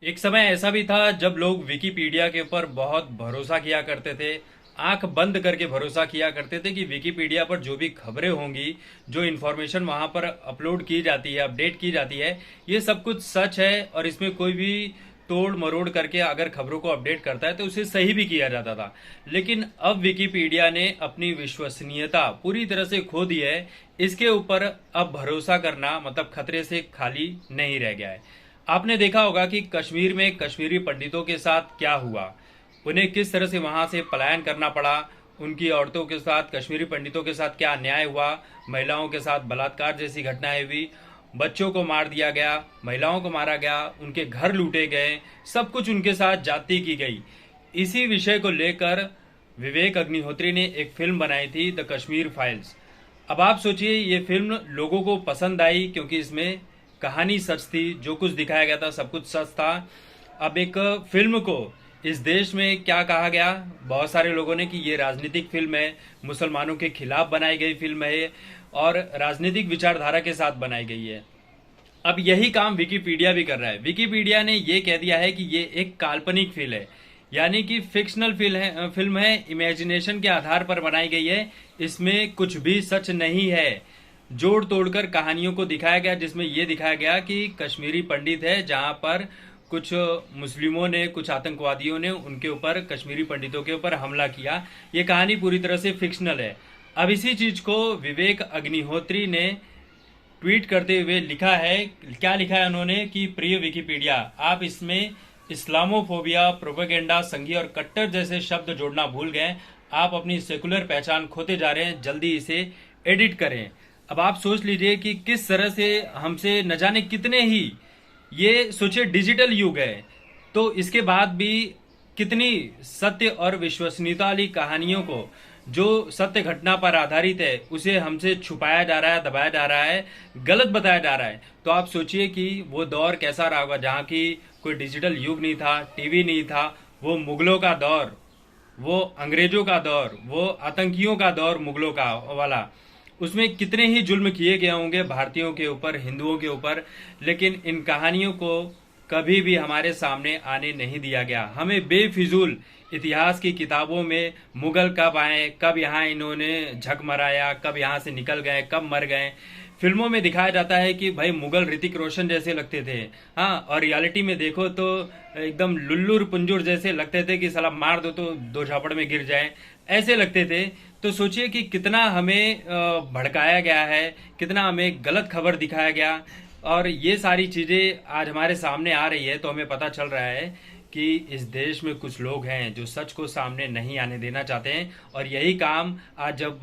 एक समय ऐसा भी था जब लोग विकिपीडिया के ऊपर बहुत भरोसा किया करते थे। आंख बंद करके भरोसा किया करते थे कि विकिपीडिया पर जो भी खबरें होंगी, जो इन्फॉर्मेशन वहां पर अपलोड की जाती है, अपडेट की जाती है, ये सब कुछ सच है और इसमें कोई भी तोड़ मरोड़ करके अगर खबरों को अपडेट करता है तो उसे सही भी किया जाता था। लेकिन अब विकिपीडिया ने अपनी विश्वसनीयता पूरी तरह से खो दी है। इसके ऊपर अब भरोसा करना मतलब खतरे से खाली नहीं रह गया है। आपने देखा होगा कि कश्मीर में कश्मीरी पंडितों के साथ क्या हुआ, उन्हें किस तरह से वहां से पलायन करना पड़ा, उनकी औरतों के साथ, कश्मीरी पंडितों के साथ क्या अन्याय हुआ, महिलाओं के साथ बलात्कार जैसी घटनाएं हुई, बच्चों को मार दिया गया, महिलाओं को मारा गया, उनके घर लूटे गए, सब कुछ उनके साथ जाति की गई। इसी विषय को लेकर विवेक अग्निहोत्री ने एक फिल्म बनाई थी, द कश्मीर फाइल्स। अब आप सोचिए, ये फिल्म लोगों को पसंद आई क्योंकि इसमें कहानी सच थी, जो कुछ दिखाया गया था सब कुछ सच था। अब एक फिल्म को इस देश में क्या कहा गया, बहुत सारे लोगों ने, कि ये राजनीतिक फिल्म है, मुसलमानों के खिलाफ बनाई गई फिल्म है और राजनीतिक विचारधारा के साथ बनाई गई है। अब यही काम विकिपीडिया भी कर रहा है। विकिपीडिया ने ये कह दिया है कि ये एक काल्पनिक फिल्म है, यानी कि फिक्शनल फिल्म है, इमेजिनेशन के आधार पर बनाई गई है, इसमें कुछ भी सच नहीं है। जोड़ तोड़कर कहानियों को दिखाया गया, जिसमें यह दिखाया गया कि कश्मीरी पंडित है, जहां पर कुछ मुस्लिमों ने, कुछ आतंकवादियों ने उनके ऊपर, कश्मीरी पंडितों के ऊपर हमला किया। ये कहानी पूरी तरह से फिक्शनल है। अब इसी चीज को विवेक अग्निहोत्री ने ट्वीट करते हुए लिखा है। क्या लिखा है उन्होंने कि प्रिय विकिपीडिया, आप इसमें इस्लामोफोबिया, प्रोपेगेंडा, संघी और कट्टर जैसे शब्द जोड़ना भूल गए। आप अपनी सेकुलर पहचान खोते जा रहे हैं, जल्दी इसे एडिट करें। अब आप सोच लीजिए कि किस तरह से हमसे न जाने कितने ही, ये सोचिए डिजिटल युग है, तो इसके बाद भी कितनी सत्य और विश्वसनीयता वाली कहानियों को, जो सत्य घटना पर आधारित है, उसे हमसे छुपाया जा रहा है, दबाया जा रहा है, गलत बताया जा रहा है। तो आप सोचिए कि वो दौर कैसा रहा होगा जहाँ की कोई डिजिटल युग नहीं था, टीवी नहीं था, वो मुगलों का दौर, वो अंग्रेजों का दौर, वो आतंकियों का दौर, मुगलों का वाला, उसमें कितने ही जुल्म किए गए होंगे भारतीयों के ऊपर, हिंदुओं के ऊपर। लेकिन इन कहानियों को कभी भी हमारे सामने आने नहीं दिया गया। हमें बेफिजूल इतिहास की किताबों में मुगल कब आए, कब यहाँ इन्होंने झक मराया, कब यहाँ से निकल गए, कब मर गए, फिल्मों में दिखाया जाता है कि भाई मुगल ऋतिक रोशन जैसे लगते थे। हाँ, और रियलिटी में देखो तो एकदम लुल्लुर पुंजुर जैसे लगते थे कि साला मार दो तो दो झापड़ में गिर जाए, ऐसे लगते थे। तो सोचिए कि कितना हमें भड़काया गया है, कितना हमें गलत खबर दिखाया गया, और ये सारी चीजें आज हमारे सामने आ रही है तो हमें पता चल रहा है कि इस देश में कुछ लोग हैं जो सच को सामने नहीं आने देना चाहते हैं। और यही काम आज जब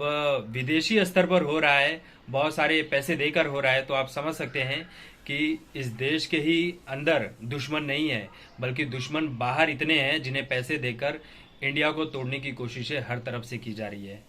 विदेशी स्तर पर हो रहा है, बहुत सारे पैसे देकर हो रहा है, तो आप समझ सकते हैं कि इस देश के ही अंदर दुश्मन नहीं है, बल्कि दुश्मन बाहर इतने हैं जिन्हें पैसे देकर इंडिया को तोड़ने की कोशिशें हर तरफ से की जा रही है।